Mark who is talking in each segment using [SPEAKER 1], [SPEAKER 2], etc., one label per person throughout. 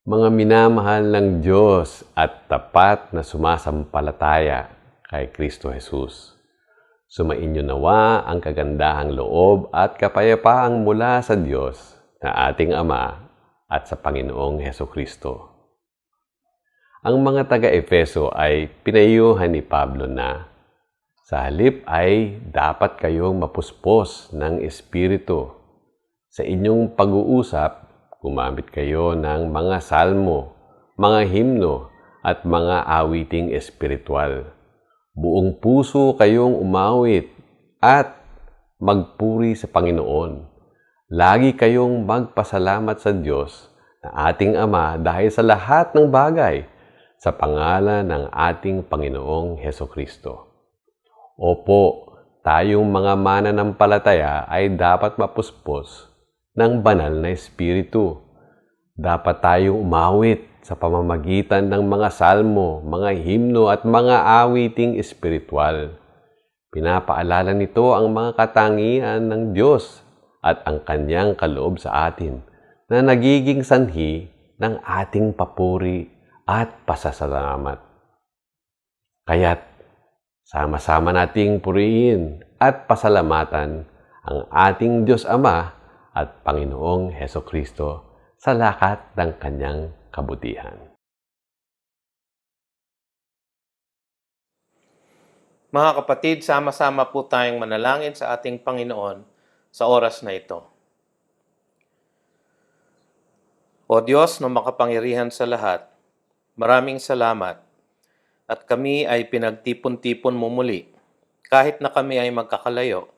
[SPEAKER 1] Mga minamahal ng Diyos at tapat na sumasampalataya kay Kristo Jesus. Sumainyo nawa ang kagandahang loob at kapayapaang mula sa Diyos na ating Ama at sa Panginoong Hesukristo. Ang mga taga-Efeso ay pinayuhan ni Pablo na sa halip ay dapat kayong mapuspos ng Espiritu. Sa inyong pag-uusap, gumamit kayo ng mga salmo, mga himno, at mga awiting espiritual. Buong puso kayong umawit at magpuri sa Panginoon. Lagi kayong magpasalamat sa Diyos na ating Ama dahil sa lahat ng bagay sa pangalan ng ating Panginoong Hesukristo. Opo, tayong mga mananampalataya ay dapat mapuspos ng banal na Espiritu. Dapat tayong umawit sa pamamagitan ng mga salmo, mga himno at mga awiting espiritual. Pinapaalala nito ang mga katangian ng Diyos at ang Kanyang kaloob sa atin na nagiging sanhi ng ating papuri at pasasalamat. Kaya't sama-sama nating purihin at pasalamatan ang ating Diyos Ama at Panginoong Hesukristo sa lahat ng Kanyang kabutihan.
[SPEAKER 2] Mga kapatid, sama-sama po tayong manalangin sa ating Panginoon sa oras na ito. O Diyos na makapangyarihan sa lahat, maraming salamat at kami ay pinagtipon-tipon mo muli. Kahit na kami ay magkakalayo,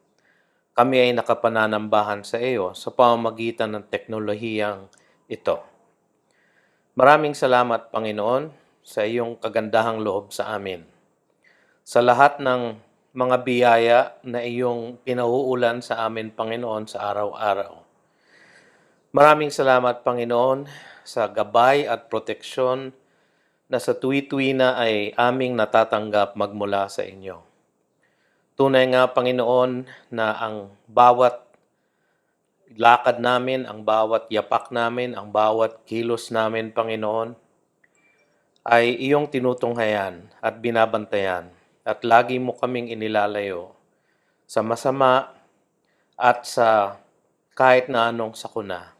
[SPEAKER 2] kami ay nakapananambahan sa iyo sa pamamagitan ng teknolohiyang ito. Maraming salamat, Panginoon, sa iyong kagandahang loob sa amin. Sa lahat ng mga biyaya na iyong pinauulan sa amin, Panginoon, sa araw-araw. Maraming salamat, Panginoon, sa gabay at proteksyon na sa tuwi-tuwi na ay aming natatanggap magmula sa inyo. Tunay nga, Panginoon, na ang bawat lakad namin, ang bawat yapak namin, ang bawat kilos namin, Panginoon, ay iyong tinutunghayan at binabantayan at lagi mo kaming inilalayo sa masama at sa kahit na anong sakuna.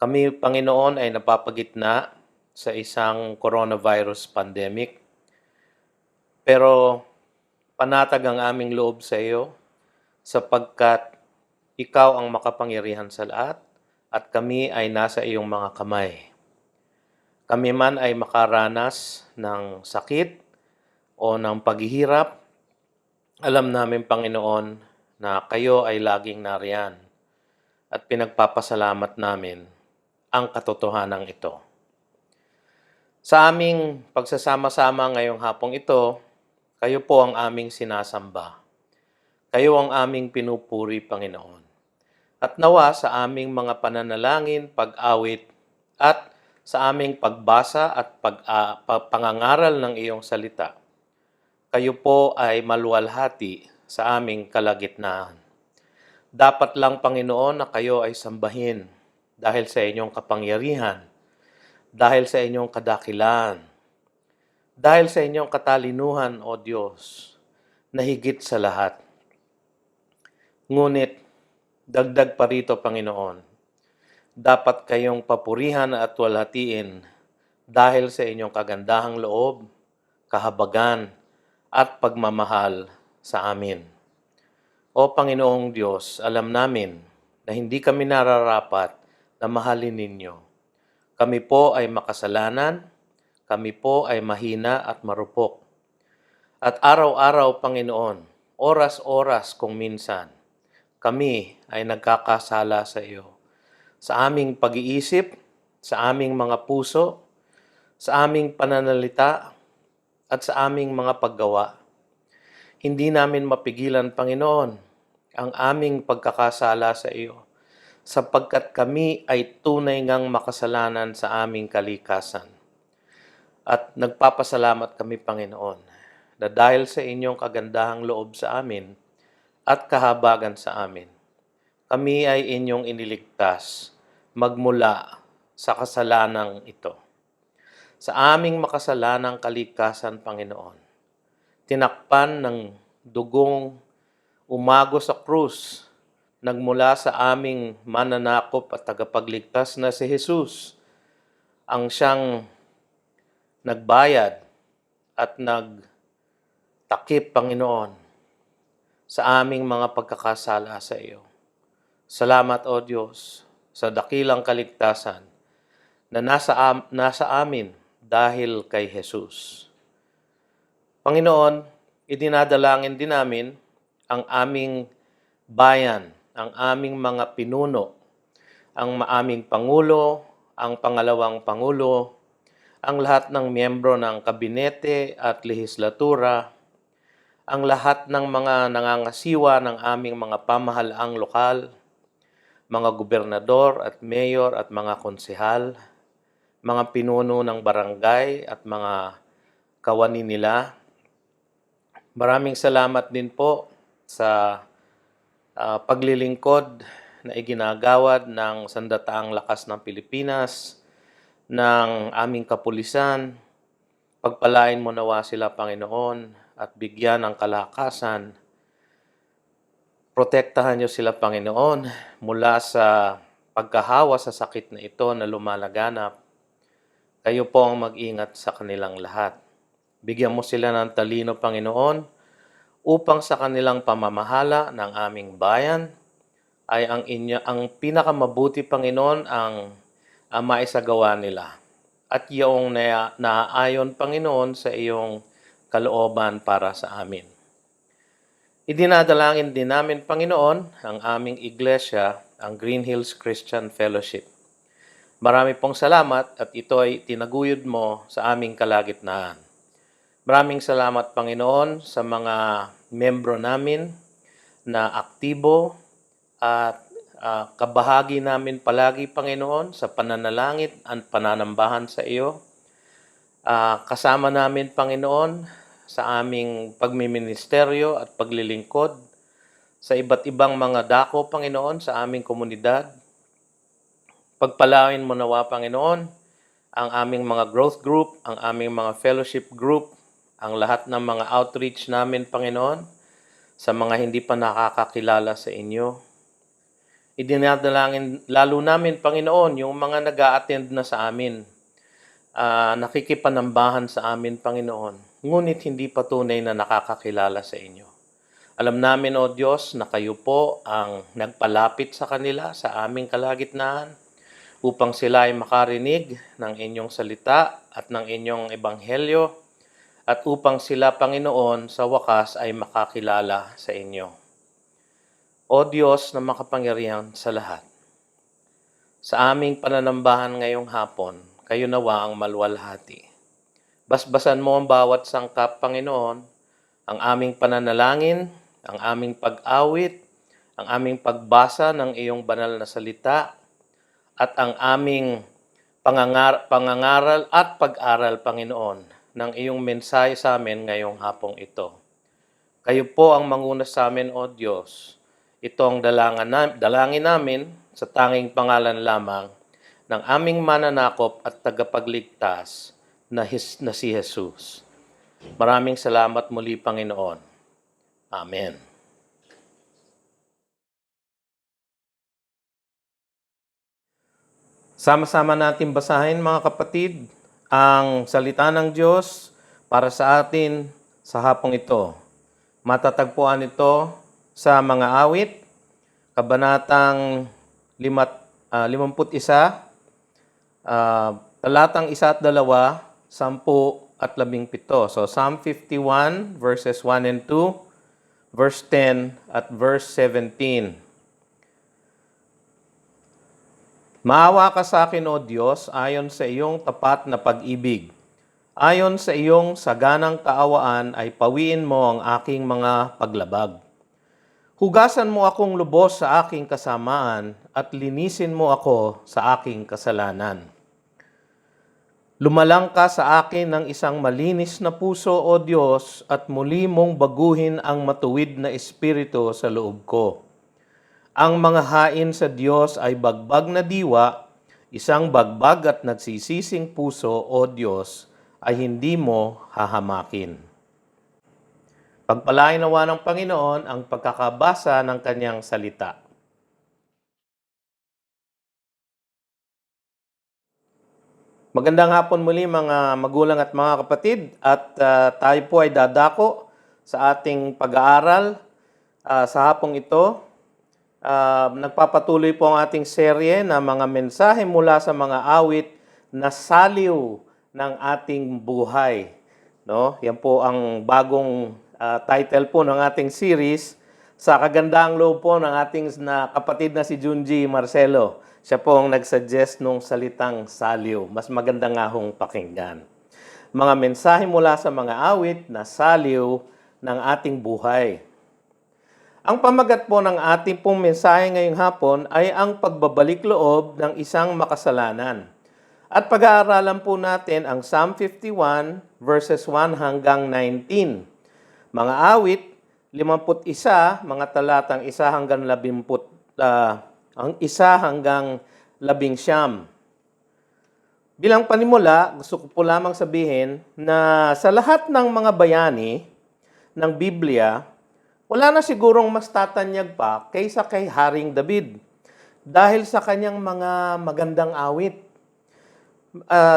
[SPEAKER 2] Kami, Panginoon, ay napapagitna sa isang coronavirus pandemic, pero panatag ang aming loob sa iyo sapagkat ikaw ang makapangyarihan sa lahat at kami ay nasa iyong mga kamay. Kami man ay makaranas ng sakit o ng paghihirap, alam namin, Panginoon, na kayo ay laging nariyan at pinagpapasalamat namin ang katotohanan ito. Sa aming pagsasama-sama ngayong hapong ito, kayo po ang aming sinasamba. Kayo ang aming pinupuri, Panginoon. At nawa sa aming mga pananalangin, pag-awit, at sa aming pagbasa at pangangaral ng iyong salita, kayo po ay maluwalhati sa aming kalagitnaan. Dapat lang, Panginoon, na kayo ay sambahin dahil sa inyong kapangyarihan, dahil sa inyong kadakilaan, dahil sa inyong katalinuhan, O Diyos, na higit sa lahat. Ngunit, dagdag pa rito, Panginoon, dapat kayong papurihan at walhatiin dahil sa inyong kagandahang loob, kahabagan, at pagmamahal sa amin. O Panginoong Diyos, alam namin na hindi kami nararapat na mahalin ninyo. Kami po ay makasalanan, kami po ay mahina at marupok. At araw-araw, Panginoon, oras-oras kung minsan, kami ay nagkakasala sa iyo. Sa aming pag-iisip, sa aming mga puso, sa aming pananalita, at sa aming mga paggawa. Hindi namin mapigilan, Panginoon, ang aming pagkakasala sa iyo, sapagkat kami ay tunay ngang makasalanan sa aming kalikasan. At nagpapasalamat kami, Panginoon, na dahil sa inyong kagandahang loob sa amin at kahabagan sa amin, kami ay inyong iniligtas magmula sa kasalanang ito. Sa aming makasalanang kaligtasan, Panginoon, tinakpan ng dugong umago sa krus, nagmula sa aming mananakop at tagapagligtas na si Jesus, ang siyang nagbayad at nagtakip, Panginoon, sa aming mga pagkakasala sa iyo. Salamat, O Diyos, sa dakilang kaligtasan na nasa amin dahil kay Jesus. Panginoon, idinadalangin din namin ang aming bayan, ang aming mga pinuno, ang aming Pangulo, ang pangalawang Pangulo, ang lahat ng miyembro ng kabinete at lehislatura, ang lahat ng mga nangangasiwa ng aming mga pamahalaang lokal, mga gobernador at mayor at mga konsehal, mga pinuno ng barangay at mga kawani nila. Maraming salamat din po sa paglilingkod na iginagawad ng Sandataang Lakas ng Pilipinas, ng aming kapulisan. Pagpalain mo nawa sila, Panginoon, at bigyan ng kalakasan. Protektahan niyo sila, Panginoon, mula sa pagkahawa sa sakit na ito na lumalaganap. Kayo po ang mag-ingat sa kanilang lahat. Bigyan mo sila ng talino, Panginoon, upang sa kanilang pamamahala ng aming bayan ay ang pinakamabuti, Panginoon, ang maisagawa nila. At iyong naaayon, Panginoon, sa iyong kalooban para sa amin. Idinadalangin din namin, Panginoon, ang aming iglesia, ang Green Hills Christian Fellowship. Marami pong salamat at ito ay tinaguyod mo sa aming kalagitnaan. Maraming salamat, Panginoon, sa mga membro namin na aktibo at kabahagi namin palagi, Panginoon, sa pananalangin at pananambahan sa iyo. Kasama namin, Panginoon, sa aming pagmiministeryo at paglilingkod sa iba't ibang mga dako, Panginoon, sa aming komunidad. Pagpalain mo nawa, Panginoon, ang aming mga growth group, ang aming mga fellowship group, ang lahat ng mga outreach namin, Panginoon, sa mga hindi pa nakakakilala sa inyo. Idinadalangin lalo namin, Panginoon, yung mga nag-a-attend na sa amin, nakikipanambahan sa amin, Panginoon, ngunit hindi pa tunay na nakakakilala sa inyo. Alam namin, O Diyos, na kayo po ang nagpalapit sa kanila sa aming kalagitnaan upang sila ay makarinig ng inyong salita at ng inyong ebanghelyo at upang sila, Panginoon, sa wakas ay makakilala sa inyo. O Diyos na makapangyarihan sa lahat, sa aming pananambahan ngayong hapon, kayo nawa ang maluwalhati. Basbasan mo ang bawat sangkap, Panginoon, ang aming pananalangin, ang aming pag-awit, ang aming pagbasa ng iyong banal na salita, at ang aming pangangaral at pag-aral, Panginoon, ng iyong mensahe sa amin ngayong hapong ito. Kayo po ang manguna sa amin, O Diyos. Ito ang dalangin namin sa tanging pangalan lamang ng aming mananakop at tagapagligtas na si Jesus. Maraming salamat muli, Panginoon. Amen. Sama-sama natin basahin, mga kapatid, ang salita ng Diyos para sa atin sa hapong ito. Matatagpuan ito sa mga awit, kabanatang 51, talatang 1 at 2, 10 at 17. So Psalm 51 verses 1 and 2, verse 10 at verse 17. Maawa ka sa akin, O Diyos, ayon sa iyong tapat na pag-ibig. Ayon sa iyong saganang kaawaan ay pawiin mo ang aking mga paglabag. Hugasan mo akong lubos sa aking kasamaan at linisin mo ako sa aking kasalanan. Lumalang ka sa akin ng isang malinis na puso, O Diyos, at muli mong baguhin ang matuwid na espiritu sa loob ko. Ang mga hain sa Diyos ay bagbag na diwa, Isang bagbag at nagsisising puso, O Diyos, ay hindi mo hahamakin. Pagpalain nawa ng Panginoon ang pagkakabasa ng kanyang salita. Magandang hapon muli mga magulang at mga kapatid, at tayo po ay dadako sa ating pag-aaral sa hapong ito. Nagpapatuloy po ang ating serye na mga mensahe mula sa mga awit na saliw ng ating buhay. No? Yan po ang bagong title po ng ating series, sa kagandaang loob po ng ating kapatid na si Junji Marcelo. Siya po ang nag-suggest nung salitang saliw. Mas maganda nga hong pakinggan. Mga mensahe mula sa mga awit na saliw ng ating buhay. Ang pamagat po ng ating pong mensahe ngayong hapon ay ang pagbabalik loob ng isang makasalanan. At pag-aaralan po natin ang Psalm 51 verses 1 hanggang 19. Mga awit, 51, mga talatang 1 hanggang 10, ang 1 hanggang 11. Bilang panimula, gusto ko po lamang sabihin na sa lahat ng mga bayani ng Biblia, wala na sigurong mas tatanyag pa kaysa kay Haring David dahil sa kanyang mga magandang awit.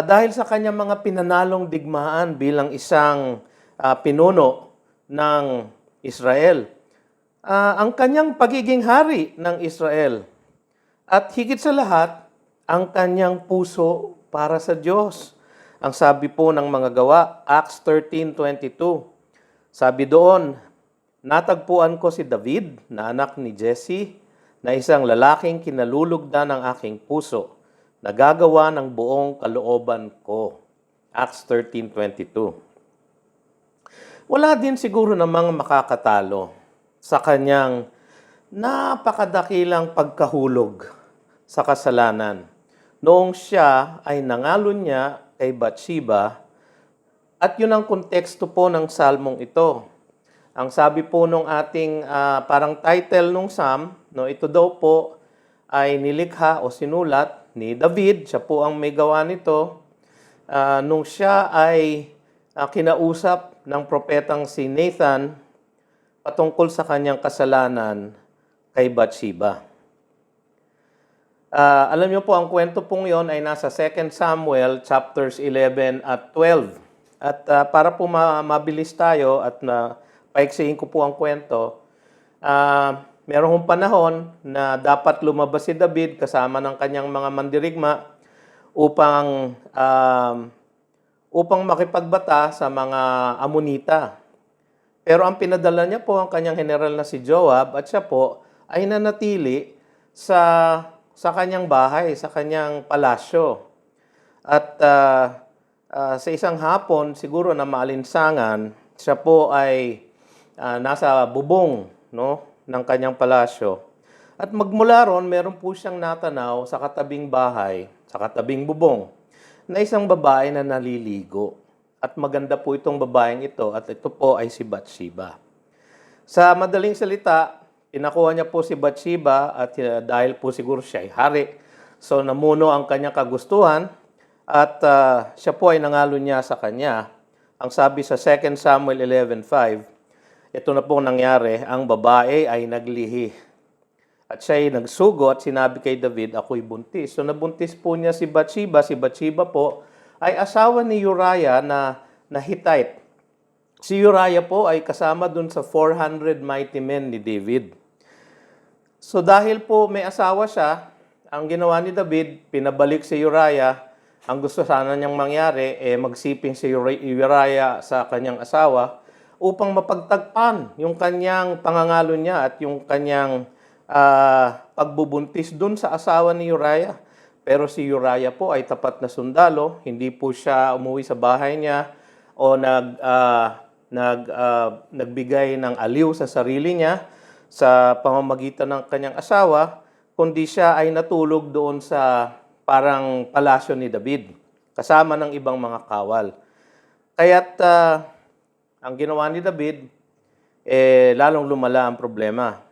[SPEAKER 2] Dahil sa kanyang mga pinanalong digmaan bilang isang pinuno ng Israel. Ang kanyang pagiging hari ng Israel. At higit sa lahat, ang kanyang puso para sa Diyos. Ang sabi po ng mga gawa, Acts 13:22. Sabi doon, natagpuan ko si David, na anak ni Jesse, na isang lalaking kinalulugdan ng aking puso, nagagawa ng buong kalooban ko. Acts 13:22. Wala din siguro namang makakatalo sa kanyang napakadakilang pagkahulog sa kasalanan. Noong siya ay nangalon niya kay Bathsheba, at yun ang konteksto po ng salmong ito. Ang sabi po nung ating parang title nung psalm, no, ito daw po ay nilikha o sinulat ni David. Siya po ang may gawa nito. Nung siya ay kinausap ng propetang si Nathan patungkol sa kanyang kasalanan kay Bathsheba. Alam niyo po, ang kwento pong yon ay nasa 2 Samuel chapters 11 at 12. At para po mabilis tayo at paiksihin ko po ang kwento, merong panahon na dapat lumabas si David kasama ng kanyang mga mandirigma upang makipagbata sa mga Amonita. Pero ang pinadala niya po ang kanyang general na si Joab, at siya po ay nanatili sa kanyang bahay, sa kanyang palasyo. At sa isang hapon, siguro na maalinsangan, siya po ay nasa bubong, no, ng kanyang palasyo. At magmula ron, meron po siyang natanaw sa katabing bahay, sa katabing bubong, na isang babae na naliligo. At maganda po itong babaeng ito, at ito po ay si Bathsheba. Sa madaling salita, pinakuha niya po si Bathsheba, at dahil po siguro siya ay hari, so namuno ang kanyang kagustuhan, at siya po ay nangalo niya sa kanya. Ang sabi sa 2 Samuel 11:5, ito na po nangyari, ang babae ay naglihi. At siya ay nagsugo at sinabi kay David, ako'y buntis. So nabuntis po niya si Bathsheba. Si Bathsheba po ay asawa ni Uriah na Hittite. Si Uriah po ay kasama dun sa 400 mighty men ni David. So dahil po may asawa siya, ang ginawa ni David, pinabalik si Uriah. Ang gusto sana niyang mangyari, magsiping si Uriah sa kanyang asawa upang mapagtagpan yung kanyang pangangalo niya at yung kanyang pagbubuntis dun sa asawa ni Uriah. Pero si Uriah po ay tapat na sundalo, hindi po siya umuwi sa bahay niya o nagbigay ng aliw sa sarili niya sa pamamagitan ng kanyang asawa, kundi siya ay natulog doon sa parang palasyo ni David, kasama ng ibang mga kawal. Kaya't ang ginawa ni David, lalong lumala ang problema.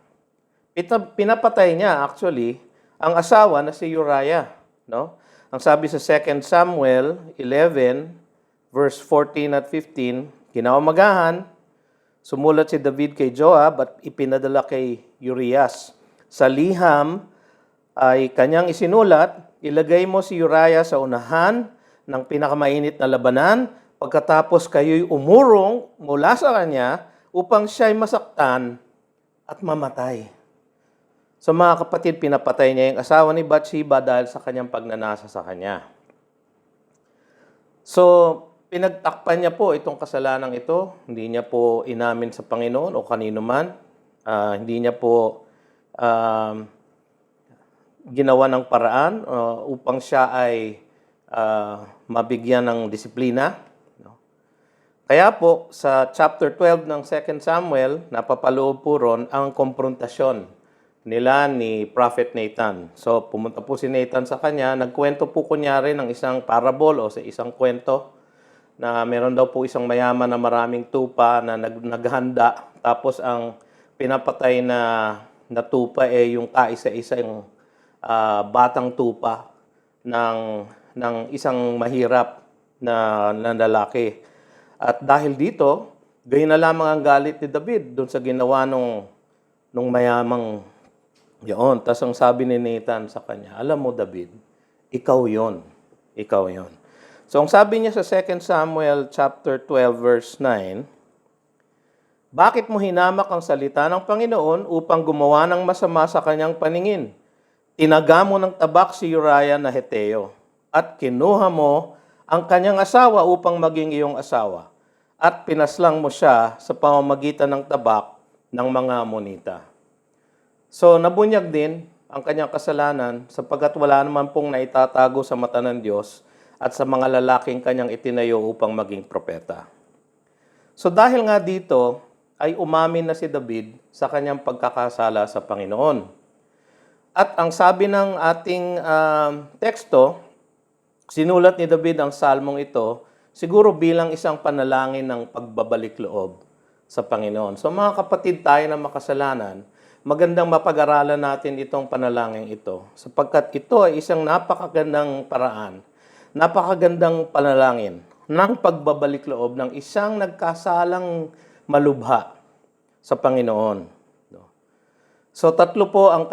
[SPEAKER 2] Pinapatay niya actually ang asawa na si Uriah, no? Ang sabi sa 2 Samuel 11, verse 14 at 15, kinaumagahan, sumulat si David kay Joab at ipinadala kay Urias. Sa liham ay kanyang isinulat, ilagay mo si Uriah sa unahan ng pinakamainit na labanan, pagkatapos kayo'y umurong mula sa kanya upang siya'y masaktan at mamatay. So mga kapatid, pinapatay niya yung asawa ni Bathsheba dahil sa kanyang pagnanasa sa kanya. So, pinagtakpan niya po itong kasalanan ito. Hindi niya po inamin sa Panginoon o kanino man. Hindi niya po ginawa ng paraan upang siya ay mabigyan ng disiplina. Kaya po, sa chapter 12 ng 2 Samuel, napapaloob po ron ang konfrontasyon nila ni Prophet Nathan. So, pumunta po si Nathan sa kanya, nagkwento po kunyari ng isang parable o sa isang kwento na meron daw po isang mayaman na maraming tupa na naghanda. Tapos ang pinapatay na tupa yung kaisa-isa yung batang tupa ng isang mahirap na lalaki. At dahil dito, gayon na lamang ang galit ni David doon sa ginawa nung mayamang yun. Tapos ang sabi ni Nathan sa kanya, alam mo David, ikaw yon. Ikaw yon. So ang sabi niya sa 2 Samuel chapter 12 verse 9, bakit mo hinamak ang salita ng Panginoon upang gumawa ng masama sa kanyang paningin? Tinaga mo ng tabak si Uriah na Heteo at kinuha mo ang kanyang asawa upang maging iyong asawa at pinaslang mo siya sa pamamagitan ng tabak ng mga Ammonita. So, nabunyag din ang kanyang kasalanan sapagkat wala naman pong naitatago sa mata ng Diyos at sa mga lalaking kanyang itinayo upang maging propeta. So, dahil nga dito, ay umamin na si David sa kanyang pagkakasala sa Panginoon. At ang sabi ng ating teksto, sinulat ni David ang salmong ito siguro bilang isang panalangin ng pagbabalik loob sa Panginoon. So mga kapatid, tayo na makasalanan, magandang mapag-aralan natin itong panalangin ito sapagkat ito ay isang napakagandang paraan, napakagandang panalangin ng pagbabalik loob ng isang nagkasalang malubha sa Panginoon. So tatlo po ang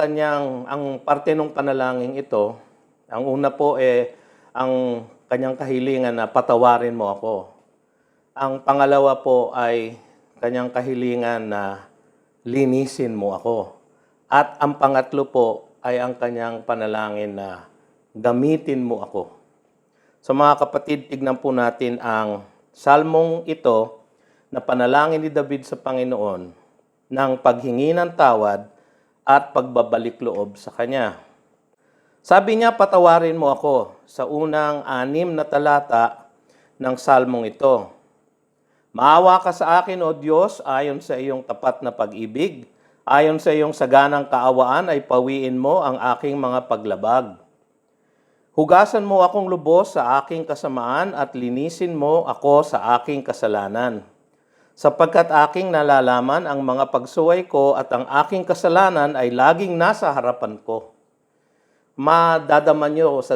[SPEAKER 2] parte ng panalangin ito. Ang una po ang kanyang kahilingan na patawarin mo ako. Ang pangalawa po ay kanyang kahilingan na linisin mo ako. At ang pangatlo po ay ang kanyang panalangin na gamitin mo ako. So mga kapatid, tignan po natin ang salmong ito na panalangin ni David sa Panginoon ng paghingi ng tawad at pagbabalik loob sa kanya. Sabi niya, patawarin mo ako sa unang 6 na talata ng salmong ito. Maawa ka sa akin, O Diyos, ayon sa iyong tapat na pag-ibig. Ayon sa iyong saganang kaawaan ay pawiin mo ang aking mga paglabag. Hugasan mo akong lubos sa aking kasamaan at linisin mo ako sa aking kasalanan. Sapagkat aking nalalaman ang mga pagsuway ko at ang aking kasalanan ay laging nasa harapan ko. Madadaman nyo sa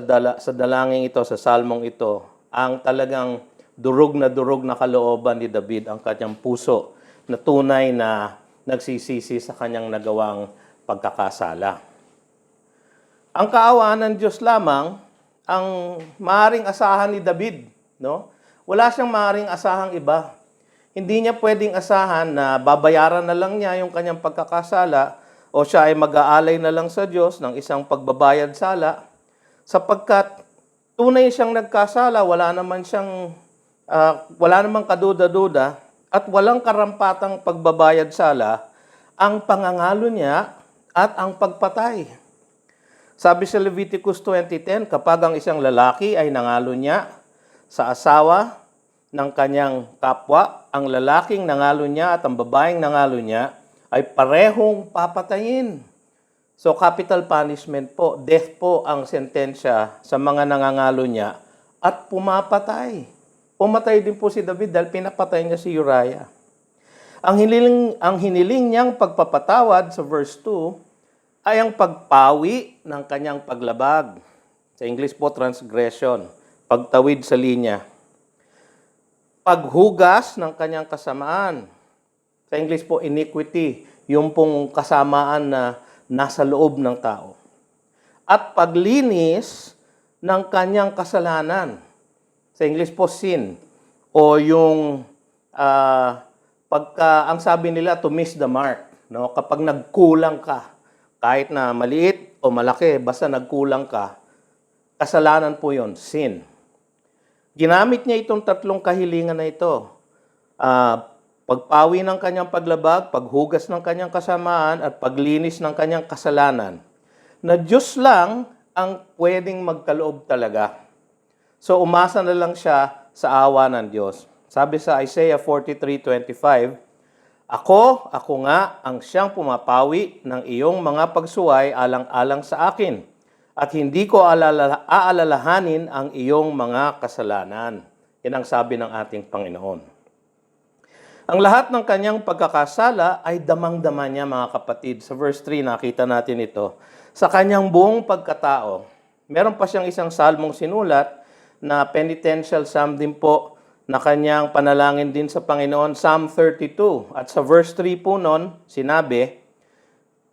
[SPEAKER 2] dalangin ito, sa salmong ito, ang talagang durog na kalooban ni David, ang kanyang puso na tunay na nagsisisi sa kanyang nagawang pagkakasala. Ang kaawaan ng Diyos lamang ang maaaring asahan ni David. No? Wala siyang maaaring asahang iba. Hindi niya pwedeng asahan na babayaran na lang niya yung kanyang pagkakasala o siya ay mag-aalay na lang sa Diyos ng isang pagbabayad sala sapagkat tunay siyang nagkasala, wala namang kaduda-duda at walang karampatang pagbabayad sala ang pangangalo niya at ang pagpatay. Sabi sa Leviticus 20:10, kapag ang isang lalaki ay nangalo niya sa asawa ng kanyang kapwa, ang lalaking nangalo niya at ang babaeng nangalo niya ay parehong papatayin. So capital punishment po, death po ang sentensya sa mga nangangalo niya at pumapatay. Pumatay din po si David dahil pinapatay niya si Uriah. Ang hiniling niyang pagpapatawad sa verse 2 ay ang pagpawi ng kanyang paglabag. Sa English po, transgression. Pagtawid sa linya. Paghugas ng kanyang kasamaan. Sa English po, iniquity. Yung pong kasamaan na nasa loob ng tao. At paglinis ng kanyang kasalanan. Sa English po, sin. O yung ang sabi nila, to miss the mark. No? Kapag nagkulang ka, kahit na maliit o malaki, basta nagkulang ka, kasalanan po yon, sin. Ginamit niya itong tatlong kahilingan na ito. Pagpawi ng kanyang paglabag, paghugas ng kanyang kasamaan, at paglinis ng kanyang kasalanan. Na Diyos lang ang pwedeng magkaloob talaga. So umasa na lang siya sa awa ng Diyos. Sabi sa Isaiah 43:25, Ako nga ang siyang pumapawi ng iyong mga pagsuway alang-alang sa akin, at hindi ko aalalahanin ang iyong mga kasalanan. Yan ang sabi ng ating Panginoon. Ang lahat ng kanyang pagkakasala ay damang-dama niya, mga kapatid. Sa verse 3, nakita natin ito. Sa kanyang buong pagkatao, meron pa siyang isang salmong sinulat na penitential psalm din po na kanyang panalangin din sa Panginoon, Psalm 32. At sa verse 3 po nun, sinabi,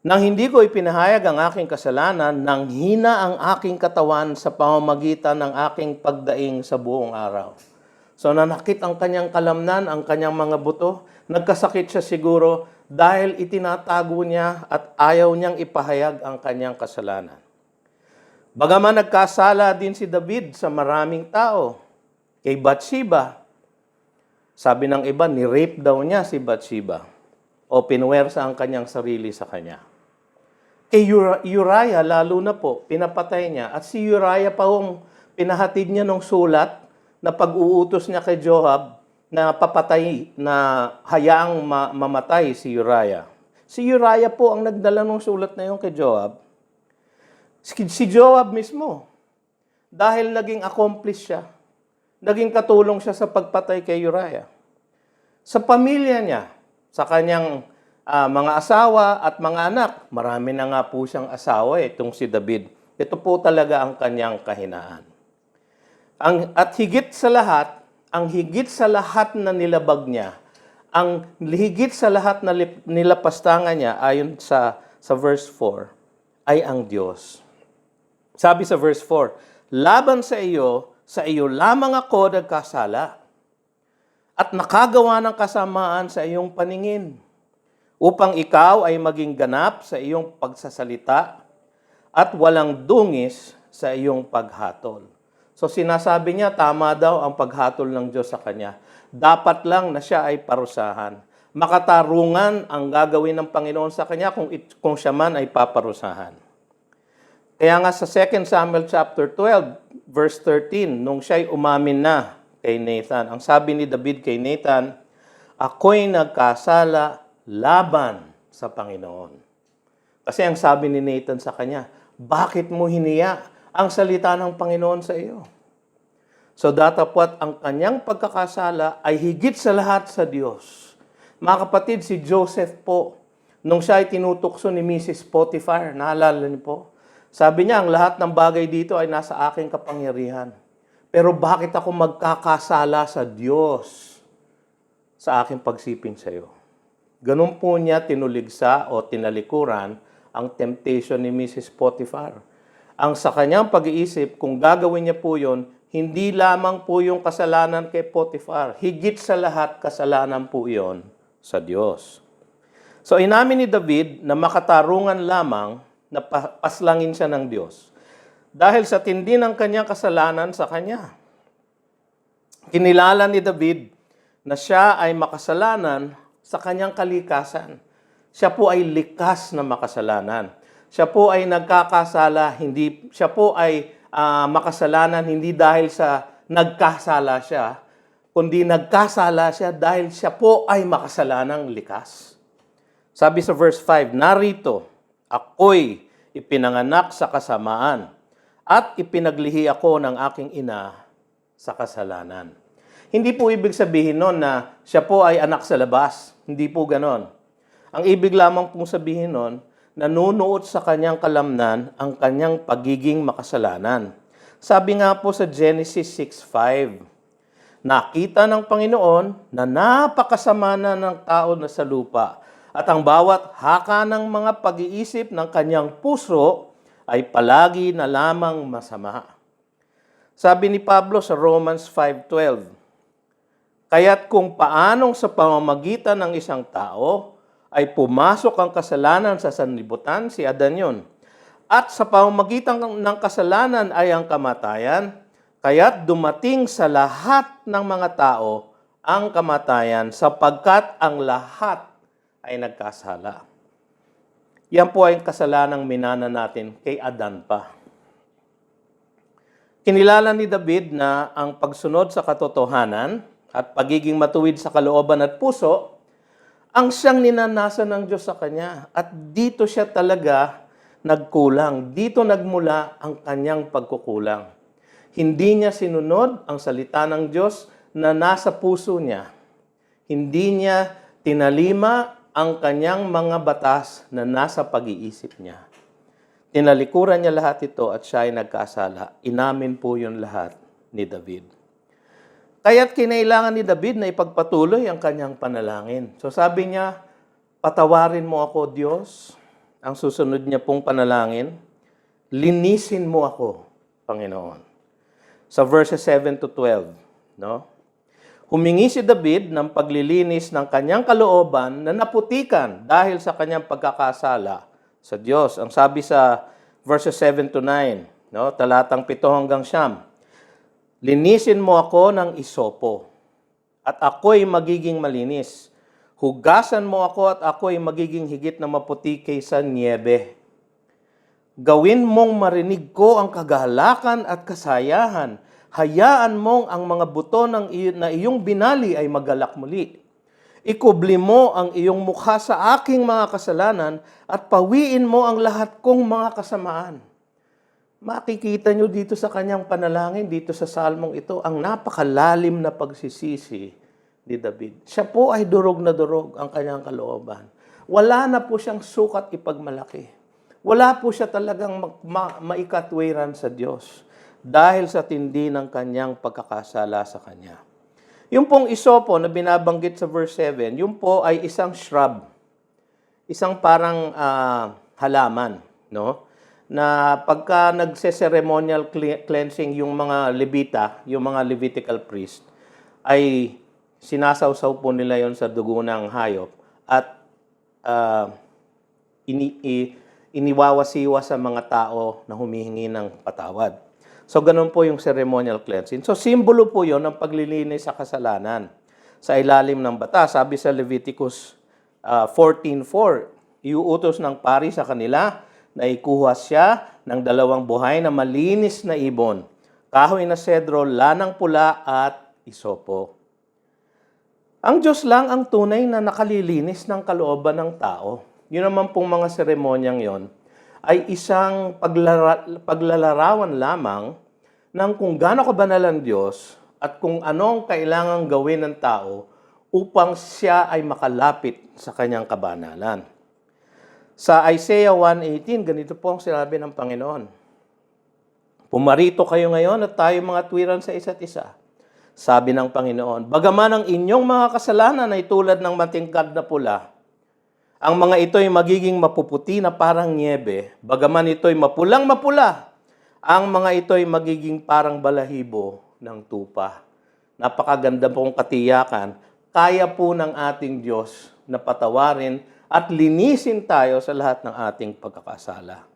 [SPEAKER 2] Nang hindi ko ipinahayag ang aking kasalanan, nang hina ang aking katawan sa pamamagitan ng aking pagdaing sa buong araw. So nanakit ang kanyang kalamnan, ang kanyang mga buto. Nagkasakit siya siguro dahil itinatago niya at ayaw niyang ipahayag ang kanyang kasalanan. Bagaman nagkasala din si David sa maraming tao. Kay Bathsheba, sabi ng iba, ni-rape daw niya si Bathsheba o pinuwersa ang kanyang sarili sa kanya. Kay Uriah, lalo na po, pinapatay niya. At si Uriah pa hong pinahatid niya ng sulat na pag-uutos niya kay Joab na papatay, na hayaang mamatay si Uriah. Si Uriah po ang nagdala ng sulat na yun kay Joab. Si Joab mismo, dahil naging accomplice siya, naging katulong siya sa pagpatay kay Uriah. Sa pamilya niya, sa kanyang mga asawa at mga anak, marami na nga po siyang asawa itong si David. Ito po talaga ang kanyang kahinaan. At higit sa lahat, ang higit sa lahat na nilabag niya, ang higit sa lahat na nilapastangan niya, ayon sa verse 4, ay ang Diyos. Sabi sa verse 4, Laban sa iyo lamang ako nagkasala, at nakagawa ng kasamaan sa iyong paningin, upang ikaw ay maging ganap sa iyong pagsasalita, at walang dungis sa iyong paghatol. So sinasabi niya, tama daw ang paghatol ng Diyos sa kanya. Dapat lang na siya ay parusahan. Makatarungan ang gagawin ng Panginoon sa kanya kung siya man ay paparusahan. Kaya nga sa 2 Samuel chapter 12, verse 13, nung siya'y umamin na kay Nathan, ang sabi ni David kay Nathan, Ako'y nagkasala laban sa Panginoon. Kasi ang sabi ni Nathan sa kanya, bakit mo hiniya ang salita ng Panginoon sa iyo? So datapwat ang kanyang pagkakasala ay higit sa lahat sa Diyos. Mga kapatid, si Joseph po, nung siya ay tinutukso ni Mrs. Potiphar, naalala niyo po? Sabi niya, ang lahat ng bagay dito ay nasa aking kapangyarihan. Pero bakit ako magkakasala sa Diyos sa aking pagsiping sa iyo? Ganun po niya tinuligsa o tinalikuran ang temptation ni Mrs. Potiphar. Ang sa kanyang pag-iisip, kung gagawin niya po yun, hindi lamang po yung kasalanan kay Potiphar. Higit sa lahat, kasalanan po yun sa Diyos. So inamin ni David na makatarungan lamang na paslangin siya ng Diyos. Dahil sa tindi ng kanyang kasalanan sa kanya. Kinilala ni David na siya ay makasalanan sa kanyang kalikasan. Siya po ay likas na makasalanan. Siya po ay nagkakasala, siya po ay makasalanan hindi dahil sa nagkasala siya, kundi nagkasala siya dahil siya po ay makasalanang likas. Sabi sa verse 5, Narito, ako'y ipinanganak sa kasamaan at ipinaglihi ako ng aking ina sa kasalanan. Hindi po ibig sabihin nun na siya po ay anak sa labas. Hindi po ganon. Ang ibig lamang pong sabihin nun, nanunuot sa kanyang kalamnan ang kanyang pagiging makasalanan. Sabi nga po sa Genesis 6:5, nakita ng Panginoon na napakasama na ng tao na sa lupa at ang bawat haka ng mga pag-iisip ng kanyang puso ay palagi na lamang masama. Sabi ni Pablo sa Romans 5:12, kaya't kung paanong sa pamamagitan ng isang tao ay pumasok ang kasalanan sa sanlibutan, si Adan yun, at sa pamamagitan ng kasalanan ay ang kamatayan, kaya't dumating sa lahat ng mga tao ang kamatayan sapagkat ang lahat ay nagkasala. Yan po ay kasalanang minana natin kay Adan pa. Kinilala ni David na ang pagsunod sa katotohanan at pagiging matuwid sa kalooban at puso ang siyang ninanasan ng Diyos sa kanya. At dito siya talaga nagkulang. Dito nagmula ang kanyang pagkukulang. Hindi niya sinunod ang salita ng Diyos na nasa puso niya. Hindi niya tinalima ang kanyang mga batas na nasa pag-iisip niya. Tinalikuran niya lahat ito at siya ay nagkasala. Inamin po yun lahat ni David. Kaya't kinailangan ni David na ipagpatuloy ang kanyang panalangin. So sabi niya, patawarin mo ako, Diyos. Ang susunod niya pong panalangin, linisin mo ako, Panginoon. Sa verses 7 to 12, no? Humingi si David ng paglilinis ng kanyang kalooban na naputikan dahil sa kanyang pagkakasala sa Diyos. Ang sabi sa verses 7 to 9, no? Talatang 7 hanggang 9, linisin mo ako ng isopo, at ako'y magiging malinis. Hugasan mo ako at ako'y magiging higit na maputi kaysa niebe. Gawin mong marinig ko ang kagalakan at kasayahan. Hayaan mong ang mga buto na iyong binali ay magalak muli. Ikubli mo ang iyong mukha sa aking mga kasalanan at pawiin mo ang lahat kong mga kasamaan. Makikita nyo dito sa kanyang panalangin, dito sa salmong ito, ang napakalalim na pagsisisi ni David. Siya po ay durog na durog ang kanyang kalooban. Wala na po siyang sukat ipagmalaki. Wala po siya talagang maikatwiran sa Diyos dahil sa tindi ng kanyang pagkakasala sa Kanya. Yung pong isopo na binabanggit sa verse 7, yung po ay isang shrub. Isang parang halaman, no? Na pagka nagse-ceremonial cleansing yung mga Levita, yung mga Levitical priest, ay sinasawsaw po nila yon sa dugo ng hayop at iniwawasiwa sa mga tao na humihingi ng patawad. So, ganun po yung ceremonial cleansing. So, simbolo po yon ng paglilinis sa kasalanan. Sa ilalim ng batas, sabi sa Leviticus 14:4, iuutos ng pari sa kanila na ikuha siya ng 2 buhay na malinis na ibon, kahoy na sedro, lanang pula at isopo. Ang Diyos lang ang tunay na nakalilinis ng kalooban ng tao. Yun naman pong mga seremonyang yon ay isang paglalarawan lamang ng kung gaano kabanal ang Diyos at kung anong kailangang gawin ng tao upang siya ay makalapit sa kanyang kabanalan. Sa Isaiah 1:18, ganito po ang sinabi ng Panginoon. Pumarito kayo ngayon at tayo mga tuwiran sa isa't isa. Sabi ng Panginoon, bagaman ang inyong mga kasalanan ay tulad ng matingkad na pula, ang mga ito'y magiging mapuputi na parang niebe, bagaman ito'y mapulang mapula, ang mga ito'y magiging parang balahibo ng tupa. Napakaganda pong katiyakan, kaya po ng ating Diyos na patawarin at linisin tayo sa lahat ng ating pagkakasala.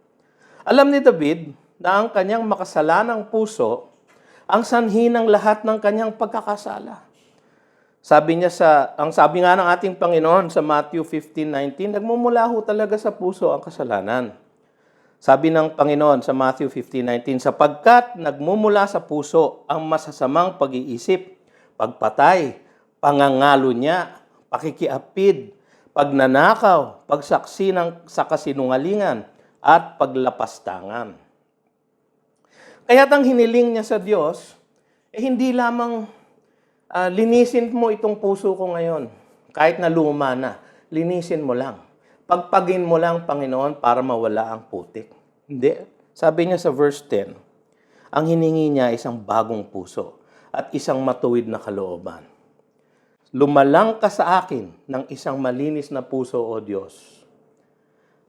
[SPEAKER 2] Alam ni David na ang kanyang makasalanang puso ang sanhi ng lahat ng kanyang pagkakasala. Sabi nga ng ating Panginoon sa Matthew 15:19, nagmumula ho talaga sa puso ang kasalanan. Sabi ng Panginoon sa Matthew 15:19, sapagkat nagmumula sa puso ang masasamang pag-iisip, pagpatay, pangangalo niya, pakikiapid, pagnanakaw, pagsaksi sa kasinungalingan, at paglapastangan. Kaya't ang hiniling niya sa Diyos, hindi lamang linisin mo itong puso ko ngayon, kahit na luma na, linisin mo lang. Pagpagin mo lang, Panginoon, para mawala ang putik. Hindi. Sabi niya sa verse 10, ang hiningi niya ay isang bagong puso at isang matuwid na kalooban. Lumalang ka sa akin ng isang malinis na puso, O Diyos,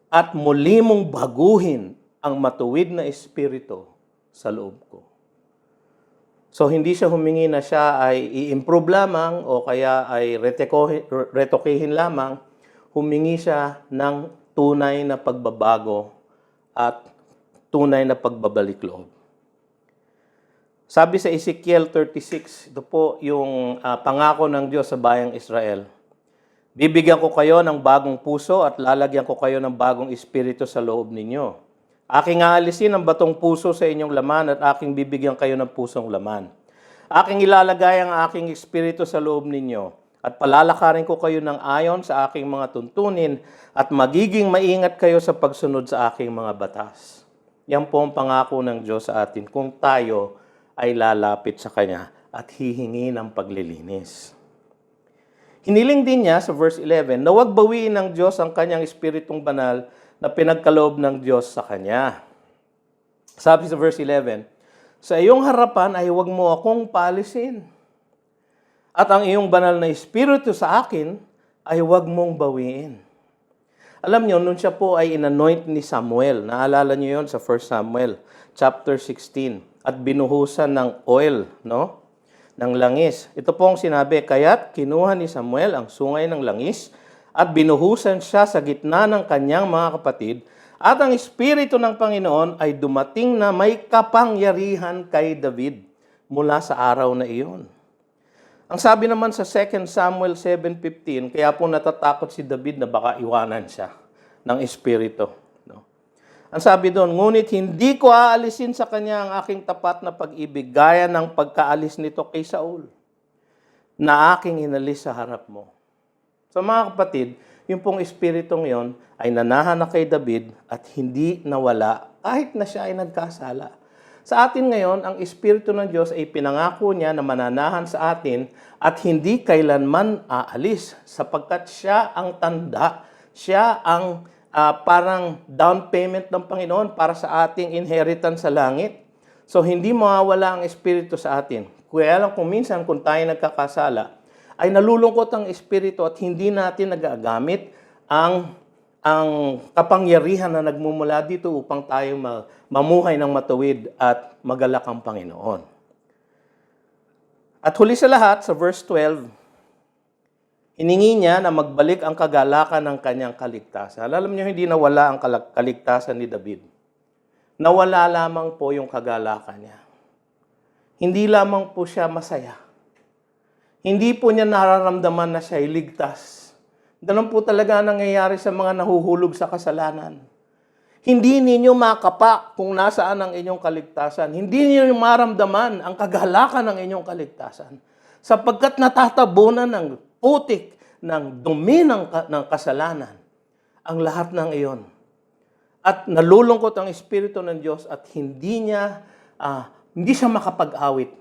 [SPEAKER 2] at muli mong baguhin ang matuwid na espiritu sa loob ko. So, hindi siya humingi na siya ay i-improve lamang o kaya ay retokehin lamang. Humingi siya ng tunay na pagbabago at tunay na pagbabalik loob. Sabi sa Ezekiel 36, ito po yung pangako ng Diyos sa bayang Israel. Bibigyan ko kayo ng bagong puso at lalagyan ko kayo ng bagong espiritu sa loob ninyo. Aking aalisin ang batong puso sa inyong laman at aking bibigyan kayo ng pusong laman. Aking ilalagay ang aking espiritu sa loob ninyo at palalakarin ko kayo ng ayon sa aking mga tuntunin at magiging maingat kayo sa pagsunod sa aking mga batas. Yan po ang pangako ng Diyos sa atin kung tayo ay lalapit sa Kanya at hihingi ng paglilinis. Hiniling din niya sa verse 11 na huwag bawiin ng Diyos ang Kanyang Espiritong Banal na pinagkaloob ng Diyos sa Kanya. Sabi sa verse 11, sa iyong harapan ay huwag mo akong paalisin. At ang iyong banal na Espiritu sa akin ay huwag mong bawiin. Alam niyo, nung siya po ay inanoint ni Samuel, naalala niyo yon sa 1 Samuel chapter 16, at binuhusan ng oil, no? Ng langis. Ito pong sinabi, kaya't kinuha ni Samuel ang sungay ng langis at binuhusan siya sa gitna ng kanyang mga kapatid at ang Espiritu ng Panginoon ay dumating na may kapangyarihan kay David mula sa araw na iyon. Ang sabi naman sa 2 Samuel 7:15, kaya po natatakot si David na baka iwanan siya ng Espiritu. Ang sabi doon, ngunit hindi ko aalisin sa kanya ang aking tapat na pag-ibig gaya ng pagkaalis nito kay Saul na aking inalis sa harap mo. So mga kapatid, yung pong espiritong yon ay nanahan na kay David at hindi nawala kahit na siya ay nagkasala. Sa atin ngayon, ang Espiritu ng Diyos ay pinangako niya na mananahan sa atin at hindi kailanman aalis sapagkat siya ang tanda, siya ang parang down payment ng Panginoon para sa ating inheritance sa langit. So, hindi mawawala ang Espiritu sa atin. Kaya lang kung minsan, kung tayo nagkakasala, ay nalulungkot ang Espiritu at hindi natin nagagamit ang kapangyarihan na nagmumula dito upang tayo mamuhay ng matuwid at magalak ang Panginoon. At huli sa lahat, sa verse 12, hiningi niya na magbalik ang kagalakan ng kanyang kaligtasan. Alam niyo, hindi nawala ang kaligtasan ni David. Nawala lamang po yung kagalakan niya. Hindi lamang po siya masaya. Hindi po niya nararamdaman na siya ay ligtas. Ganun po talaga nangyayari sa mga nahuhulog sa kasalanan. Hindi ninyo makapa kung nasaan ang inyong kaligtasan. Hindi ninyo maramdaman ang kagalakan ng inyong kaligtasan. Sapagkat natatabunan ng putik, ng dumi ng kasalanan, ang lahat ng iyon. At nalulungkot ang Espiritu ng Diyos at hindi siya makapag-awit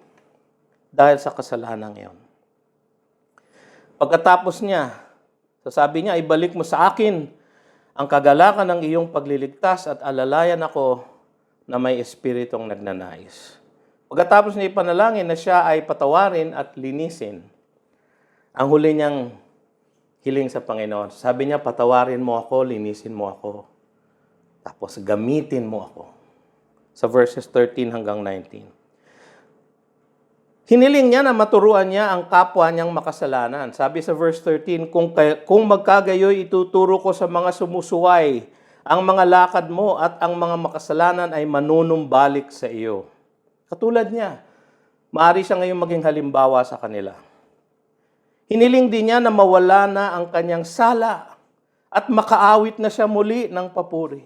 [SPEAKER 2] dahil sa kasalanan iyon. Pagkatapos niya, sasabi niya, ibalik mo sa akin ang kagalakan ng iyong pagliligtas at alalayan ako na may espiritong nagnanais. Pagkatapos niya ipanalangin na siya ay patawarin at linisin, ang huli niyang hiling sa Panginoon, sabi niya, patawarin mo ako, linisin mo ako, tapos gamitin mo ako. Sa verses 13 hanggang 19. Hiniling niya na maturuan niya ang kapwa niyang makasalanan. Sabi sa verse 13, kung magkagayoy ituturo ko sa mga sumusuway ang mga lakad mo at ang mga makasalanan ay manunumbalik sa iyo. Katulad niya, maaari siya ngayong maging halimbawa sa kanila. Hiniling din niya na mawala na ang kanyang sala at makaawit na siya muli ng papuri.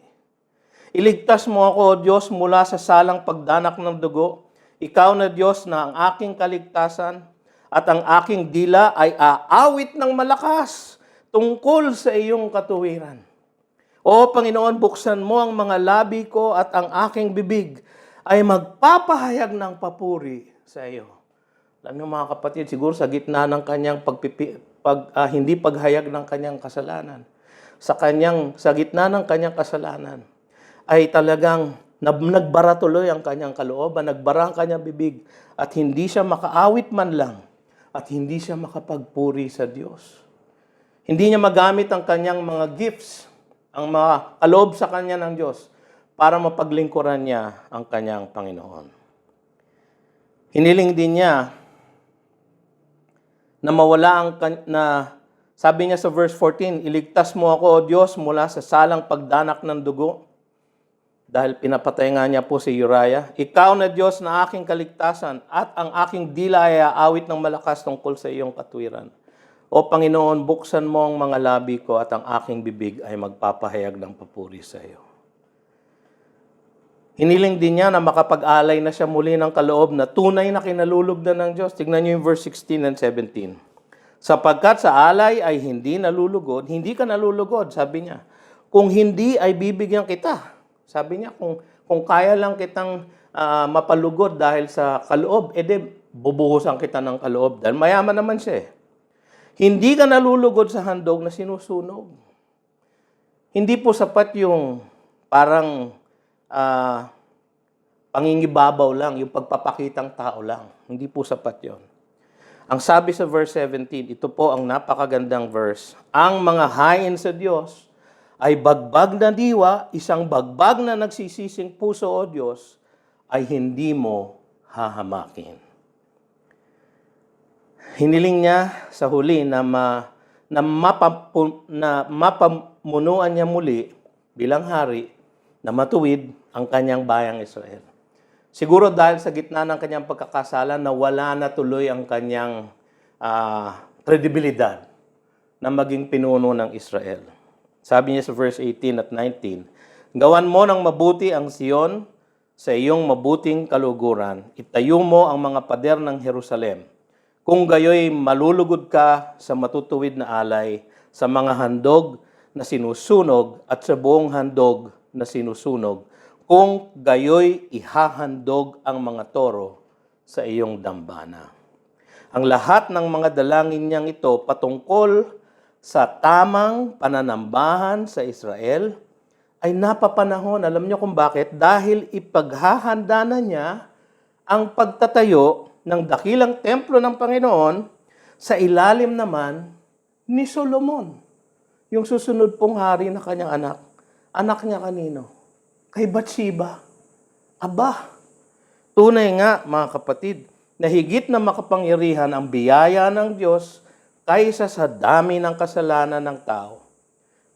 [SPEAKER 2] Iligtas mo ako, O Diyos, mula sa salang pagdanak ng dugo. Ikaw na Diyos na ang aking kaligtasan at ang aking dila ay aawit ng malakas tungkol sa iyong katuwiran. O Panginoon, buksan mo ang mga labi ko at ang aking bibig ay magpapahayag ng papuri sa iyo. Alam niyo mga kapatid, siguro sa gitna ng kanyang hindi paghayag ng kanyang kasalanan, sa gitna ng kanyang kasalanan, ay talagang Nagbara tuloy ang kanyang kalooban, nagbara ang kanyang bibig, at hindi siya makaawit man lang, at hindi siya makapagpuri sa Diyos. Hindi niya magamit ang kanyang mga gifts, ang mga kaloob sa kanya ng Diyos, para mapaglingkuran niya ang kanyang Panginoon. Hiniling din niya na mawala ang sabi niya sa verse 14, iligtas mo ako, O Diyos, mula sa salang pagdanak ng dugo. Dahil pinapatay nga niya po si Uriah. Ikaw na Diyos na aking kaligtasan at ang aking dila ay aawit ng malakas tungkol sa iyong katwiran. O Panginoon, buksan mo ang mga labi ko at ang aking bibig ay magpapahayag ng papuri sa iyo. Hiniling din niya na makapag-alay na siya muli ng kaloob na tunay na kinalulugdan ng Diyos. Tignan niyo yung verse 16 and 17. Sapagkat sa alay ay hindi nalulugod, hindi ka nalulugod, sabi niya. Kung hindi ay bibigyan kita. Sabi niya, kung kaya lang kitang mapalugod dahil sa kaloob, edi bubuhusan kita ng kaloob. Dahil mayaman naman siya eh. Hindi ka nalulugod sa handog na sinusunog. Hindi po sapat yung parang pangingibabaw lang, yung pagpapakitang tao lang. Hindi po sapat yon. Ang sabi sa verse 17, ito po ang napakagandang verse. Ang mga hain sa Diyos ay bagbag na diwa, isang bagbag na nagsisising puso, O Diyos, ay hindi mo hahamakin. Hiniling niya sa huli na mapamunuan niya muli bilang hari na matuwid ang kanyang bayang Israel. Siguro dahil sa gitna ng kanyang pagkakasala, nawala na tuloy ang kanyang kredibilidad na maging pinuno ng Israel. Sabi niya sa verse 18 at 19, gawan mo ng mabuti ang Sion sa iyong mabuting kaluguran. Itayo mo ang mga pader ng Jerusalem. Kung gayoy malulugod ka sa matutuwid na alay, sa mga handog na sinusunog at sa buong handog na sinusunog, kung gayoy ihahandog ang mga toro sa iyong dambana. Ang lahat ng mga dalangin niyang ito patungkol sa tamang pananambahan sa Israel ay napapanahon. Alam niyo kung bakit? Dahil ipaghahanda na niya ang pagtatayo ng dakilang templo ng Panginoon sa ilalim naman ni Solomon. Yung susunod pong hari na kanyang anak. Anak niya kanino? Kay Bathsheba. Aba, tunay nga mga kapatid, na higit na makapangyarihan ang biyaya ng Diyos kaysa sa dami ng kasalanan ng tao.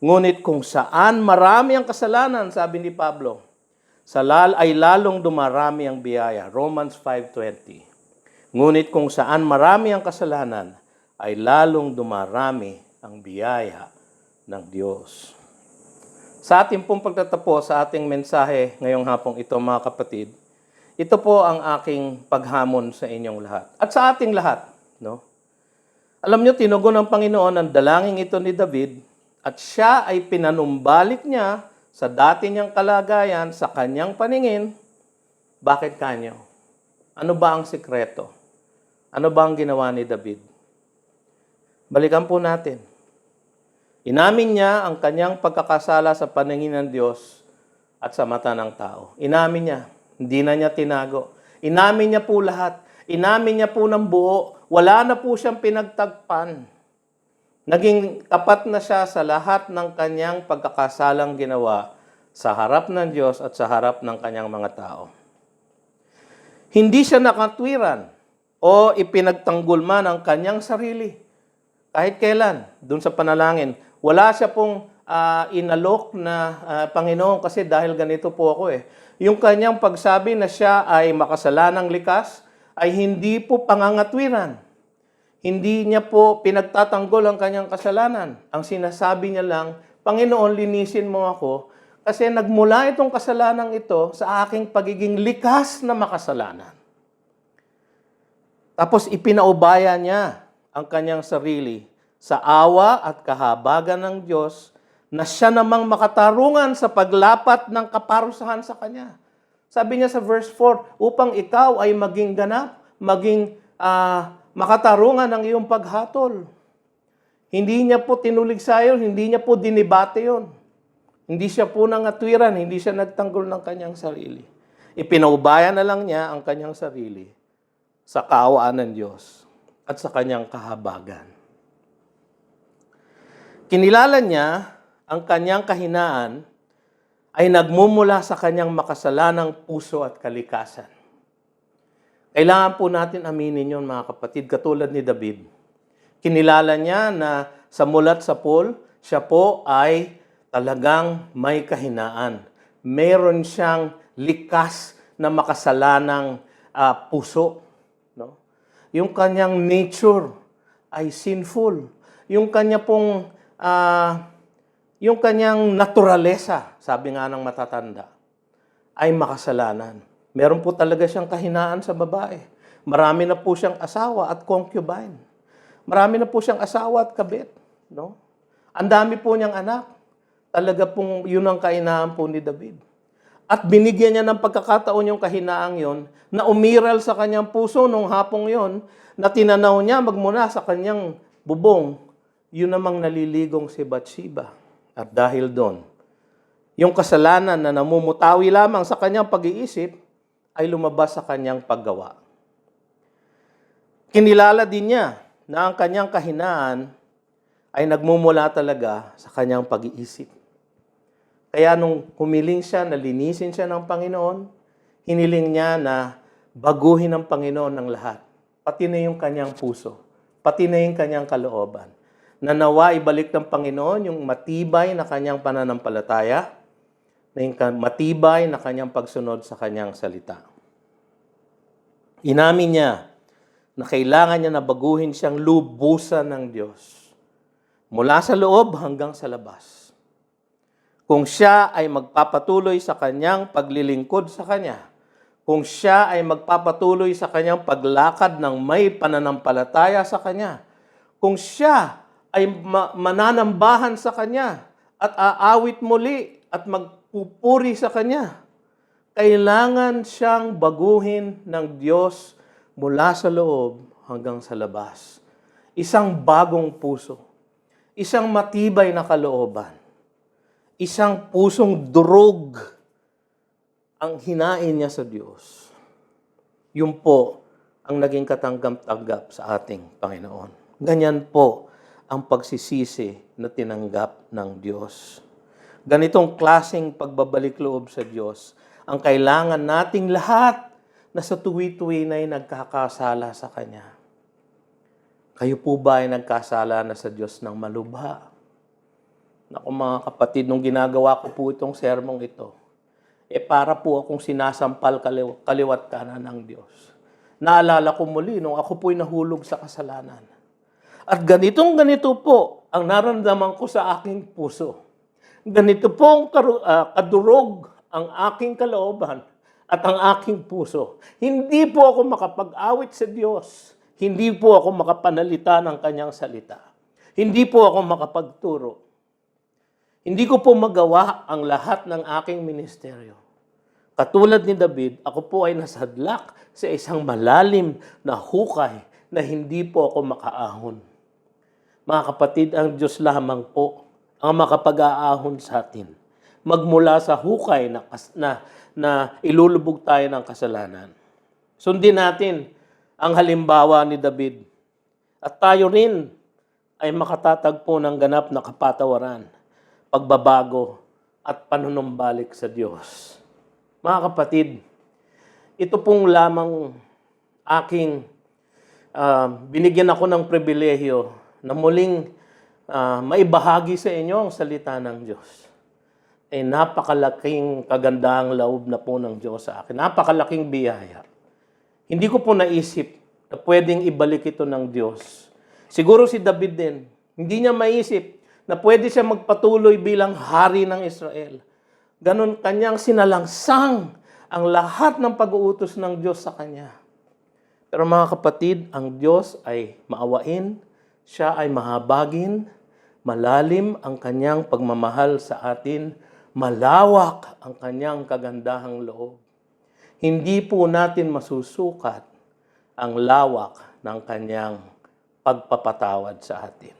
[SPEAKER 2] Ngunit kung saan marami ang kasalanan, sabi ni Pablo, ay lalong dumarami ang biyaya. Romans 5:20. Ngunit kung saan marami ang kasalanan, ay lalong dumarami ang biyaya ng Diyos. Sa ating pong pagtatapos sa ating mensahe ngayong hapong ito, mga kapatid, ito po ang aking paghamon sa inyong lahat. At sa ating lahat, no? Alam niyo, tinugon ng Panginoon ang dalangin ito ni David at siya ay pinanumbalik niya sa dati niyang kalagayan, sa kanyang paningin. Bakit kanyo? Ano ba ang sikreto? Ano ba ang ginawa ni David? Balikan po natin. Inamin niya ang kanyang pagkakasala sa paningin ng Diyos at sa mata ng tao. Inamin niya. Hindi na niya tinago. Inamin niya po lahat. Inamin niya po ng buo. Wala na po siyang pinagtagpan. Naging tapat na siya sa lahat ng kanyang pagkakasalang ginawa sa harap ng Diyos at sa harap ng kanyang mga tao. Hindi siya nakatwiran o ipinagtanggol man ang kanyang sarili. Kahit kailan, dun sa panalangin, wala siya pong inalok na Panginoon kasi dahil ganito po ako eh. Yung kanyang pagsabi na siya ay makasalanang likas ay hindi po pangangatwiran. Hindi niya po pinagtatanggol ang kanyang kasalanan. Ang sinasabi niya lang, Panginoon, linisin mo ako kasi nagmula itong kasalanan ito sa aking pagiging likas na makasalanan. Tapos ipinaubaya niya ang kanyang sarili sa awa at kahabagan ng Diyos na siya namang makatarungan sa paglapat ng kaparusahan sa kanya. Sabi niya sa verse 4, upang ikaw ay maging ganap, maging makatarungan ng iyong paghatol. Hindi niya po tinulig sa iyo, hindi niya po dinibate yon. Hindi siya po nangatwiran, hindi siya nagtanggol ng kanyang sarili. Ipinaubaya na lang niya ang kanyang sarili sa kaawaan ng Diyos at sa kanyang kahabagan. Kinilala niya ang kanyang kahinaan ay nagmumula sa kanyang makasalanang puso at kalikasan. Kailangan po natin aminin yon, mga kapatid, katulad ni David. Kinilala niya na sa mulat sa Paul, siya po ay talagang may kahinaan. Meron siyang likas na makasalanang puso. No? Yung kanyang nature ay sinful. Yung kanya pong yung kanyang naturalesa, sabi nga ng matatanda, ay makasalanan. Meron po talaga siyang kahinaan sa babae. Marami na po siyang asawa at concubine. Marami na po siyang asawa at kabit. No? Ang dami po niyang anak. Talaga pong yun ang kahinaan po ni David. At binigyan niya ng pagkakataon yung kahinaang yon na umiral sa kanyang puso nung hapong yon na tinanaw niya magmula sa kanyang bubong, yun namang naliligong si Bathsheba. At dahil doon, yung kasalanan na namumutawi lamang sa kanyang pag-iisip ay lumabas sa kanyang paggawa. Kinilala din niya na ang kanyang kahinaan ay nagmumula talaga sa kanyang pag-iisip. Kaya nung humiling siya, nalinisin siya ng Panginoon, hiniling niya na baguhin ng Panginoon ng lahat. Pati na yung kanyang puso, pati na yung kanyang kalooban. Na nawa ibalik ng Panginoon yung matibay na kanyang pananampalataya, na yung matibay na kanyang pagsunod sa kanyang salita. Inamin niya na kailangan niya na baguhin siyang lubusan ng Diyos. Mula sa loob hanggang sa labas. Kung siya ay magpapatuloy sa kanyang paglilingkod sa Kanya, kung siya ay magpapatuloy sa kanyang paglakad ng may pananampalataya sa Kanya, kung siya ay mananambahan sa Kanya at aawit muli at magpupuri sa Kanya, kailangan siyang baguhin ng Diyos mula sa loob hanggang sa labas. Isang bagong puso, isang matibay na kalooban, isang pusong durog ang hinain niya sa Diyos. Yun po ang naging katanggap-tanggap sa ating Panginoon. Ganyan po ang pagsisisi na tinanggap ng Diyos. Ganitong klaseng pagbabalik loob sa Diyos ang kailangan nating lahat na sa tuwi-tuwi na nagkakasala sa Kanya. Kayo po ba ay nagkasala na sa Diyos ng malubha? Naku mga kapatid, nung ginagawa ko po itong sermong ito, para po akong sinasampal kaliwat kanan ng Diyos. Naalala ko muli nung ako po'y nahulog sa kasalanan. At ganito po ang naramdaman ko sa aking puso. Ganito pong kadurog ang aking kalooban at ang aking puso. Hindi po ako makapag-awit sa Diyos. Hindi po ako makapanalita ng Kanyang salita. Hindi po ako makapagturo. Hindi ko po magawa ang lahat ng aking ministeryo. Katulad ni David, ako po ay nasadlak sa isang malalim na hukay na hindi po ako makaahon. Mga kapatid, ang Diyos lamang po ang makapag-aahon sa atin. Magmula sa hukay na ilulubog tayo ng kasalanan. Sundin natin ang halimbawa ni David. At tayo rin ay makatatagpo ng ganap na kapatawaran, pagbabago at panunumbalik sa Diyos. Mga kapatid, ito pong lamang aking binigyan ako ng pribilehyo na muling maibahagi sa inyo ang salita ng Diyos. Napakalaking kagandahang loob na po ng Diyos sa akin. Napakalaking biyaya. Hindi ko po naisip na pwedeng ibalik ito ng Diyos. Siguro si David din, hindi niya maisip na pwede siya magpatuloy bilang hari ng Israel. Ganon kanyang sinalangsang ang lahat ng pag-uutos ng Diyos sa kanya. Pero mga kapatid, ang Diyos ay maawain, siya ay mahabagin, malalim ang kanyang pagmamahal sa atin, malawak ang kanyang kagandahang loob. Hindi po natin masusukat ang lawak ng kanyang pagpapatawad sa atin.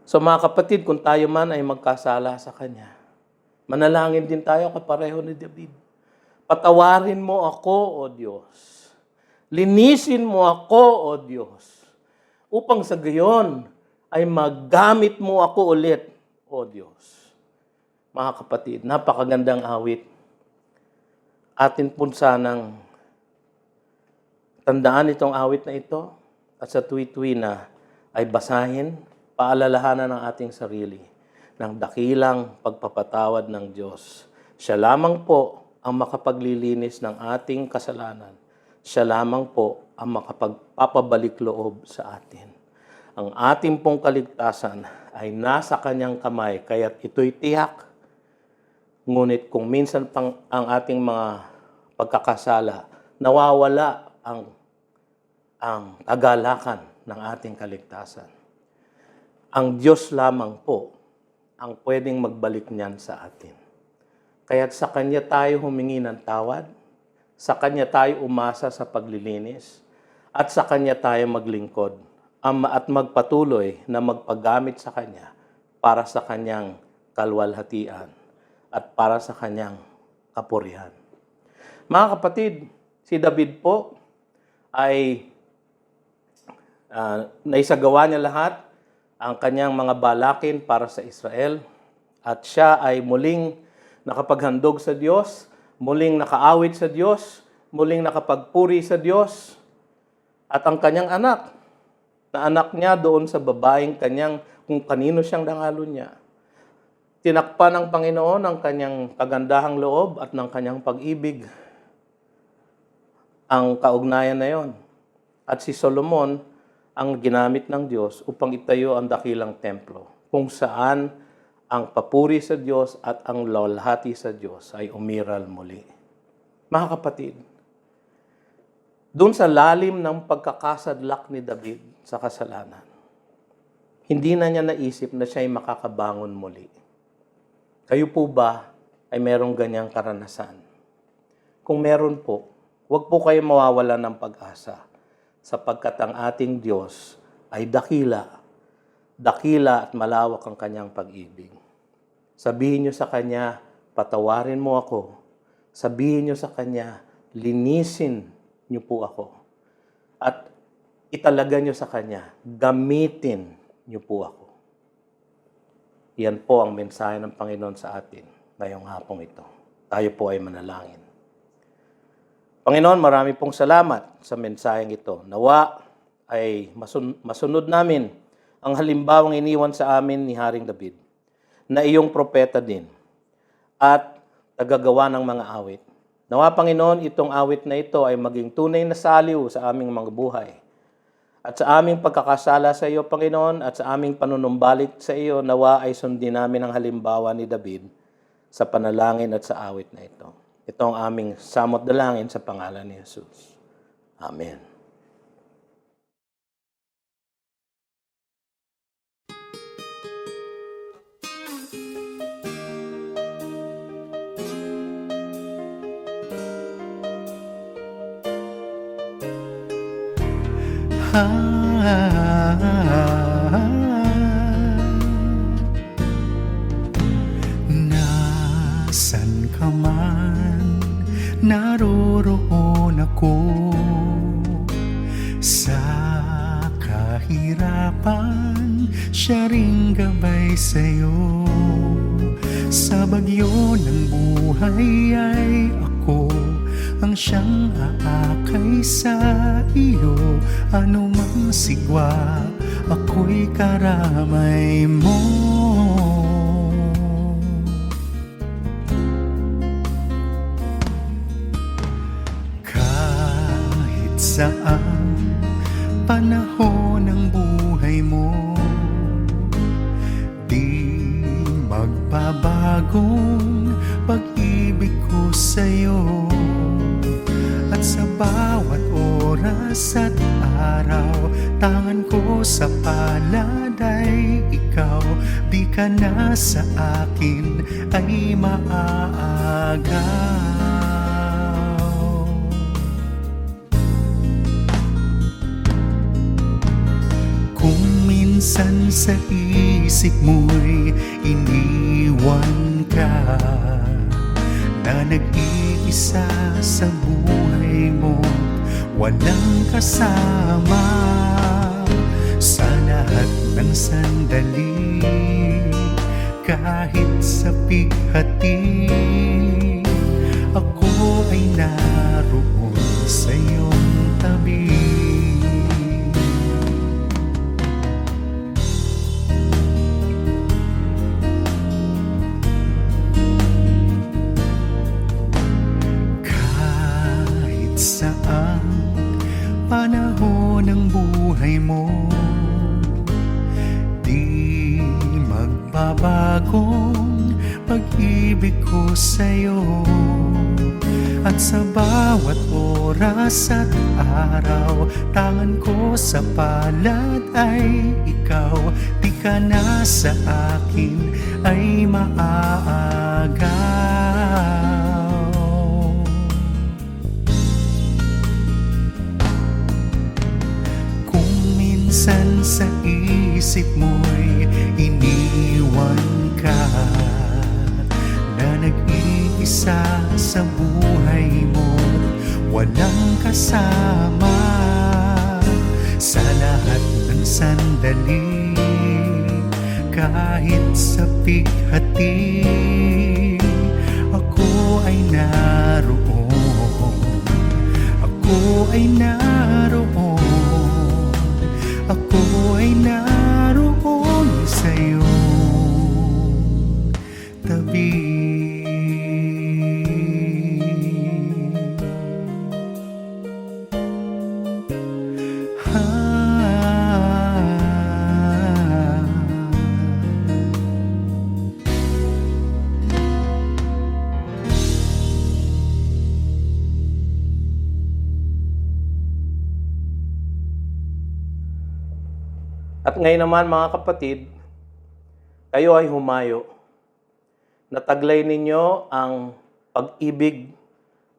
[SPEAKER 2] So mga kapatid, kung tayo man ay magkasala sa Kanya, manalangin din tayo kapareho ni David. Patawarin mo ako, O Diyos. Linisin mo ako, O Diyos. Upang sa gayon ay maggamit mo ako ulit, O Diyos. Mga kapatid, napakagandang awit. Atin po sanang tandaan itong awit na ito at sa tuwi-tuwi na ay basahin, paalalahanan ng ating sarili ng dakilang pagpapatawad ng Diyos. Siya lamang po ang makapaglilinis ng ating kasalanan. Siya lamang po ang makapagpapabalik loob sa atin. Ang ating pong kaligtasan ay nasa Kanyang kamay, kaya't ito'y tiyak. Ngunit kung minsan pang ang ating mga pagkakasala, nawawala ang kagalakan ng ating kaligtasan. Ang Diyos lamang po ang pwedeng magbalik niyan sa atin. Kaya't sa Kanya tayo humingi ng tawad, sa Kanya tayo umasa sa paglilinis, at sa Kanya tayo maglingkod at magpatuloy na magpagamit sa Kanya para sa Kanyang kalwalhatian at para sa Kanyang kapurihan. Mga kapatid, si David po ay naisagawa niya lahat ang kanyang mga balakin para sa Israel at siya ay muling nakapaghandog sa Diyos, muling nakaawit sa Diyos, muling nakapagpuri sa Diyos. At ang kanyang anak, na anak niya doon sa babaeng kanyang kung kanino siyang dangalo niya, tinakpan ng Panginoon ang kanyang kagandahang loob at ng kanyang pag-ibig. Ang kaugnayan na yon. At si Solomon ang ginamit ng Diyos upang itayo ang dakilang templo, kung saan ang papuri sa Diyos at ang lawalhati sa Diyos ay umiral muli. Mga kapatid, doon sa lalim ng pagkakasadlak ni David sa kasalanan, hindi na niya naisip na siya ay makakabangon muli. Kayo po ba ay merong ganyang karanasan? Kung meron po, huwag po kayo mawawalan ng pag-asa sapagkat ang ating Diyos ay dakila at malawak ang Kanyang pag-ibig. Sabihin niyo sa Kanya, patawarin mo ako. Sabihin niyo sa Kanya, linisin niyo po ako. At italaga niyo sa Kanya, gamitin niyo po ako. Yan po ang mensahe ng Panginoon sa atin ngayong hapong ito. Tayo po ay manalangin. Panginoon, marami pong salamat sa mensaheng ito. Nawa ay masunod namin ang halimbawang iniwan sa amin ni Haring David, na iyong propeta din, at tagagawa ng mga awit. Nawa, Panginoon, itong awit na ito ay maging tunay na saliw sa aming mga buhay. At sa aming pagkakasala sa iyo, Panginoon, at sa aming panunumbalik sa iyo, nawa ay sundin namin ang halimbawa ni David sa panalangin at sa awit na ito. Ito ang aming samot dalangin sa pangalan ni Jesus. Amen.
[SPEAKER 3] Nasan ka man, naroroon ako. Sa kahirapan, siya ring gabay sa'yo. Sa bagyo ng buhay ay ako ang siyang aakay sa iyo. Ano mang sigwa, ako'y karamay mo. Kahit saan panahon ng buhay mo, di magbabagong pag-ibig ko sa'yo. At sa bawat oras at araw, tangan ko sa palad ay ikaw. Di ka na sa akin ay maaagaw. Kung minsan sa isip mo'y iniwan ka, na nag-iisa sa buhay mo, walang kasama sa lahat ng sandali, kahit sa pighati, ako ay naroon sa iyong tabi. Kahit saan panahon ng buhay mo, di magbabagong pag-ibig ko sa'yo. At sa bawat oras at araw, tangan ko sa palad ay ikaw. Di ka na sa akin ay maaagaw. Kung minsan sa isip mo'y iniwan ka, na nag-iisa sa buhay mo, walang kasama sa lahat ng sandali, kahit sa pighati, ako ay naroon, ako ay naroon, ako ay naroon sa'yo tabi.
[SPEAKER 2] At ngayon naman mga kapatid, kayo ay humayo. Nataglay ninyo ang pag-ibig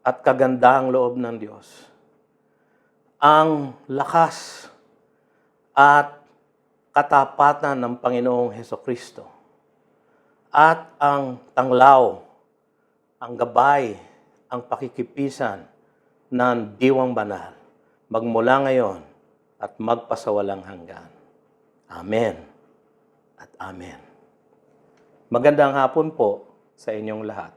[SPEAKER 2] at kagandahang loob ng Diyos. Ang lakas at katapatan ng Panginoong Hesukristo. At ang tanglaw, ang gabay, ang pakikipisan ng Diwang Banal magmula ngayon at magpasawalang hanggan. Amen at Amen. Magandang hapon po sa inyong lahat.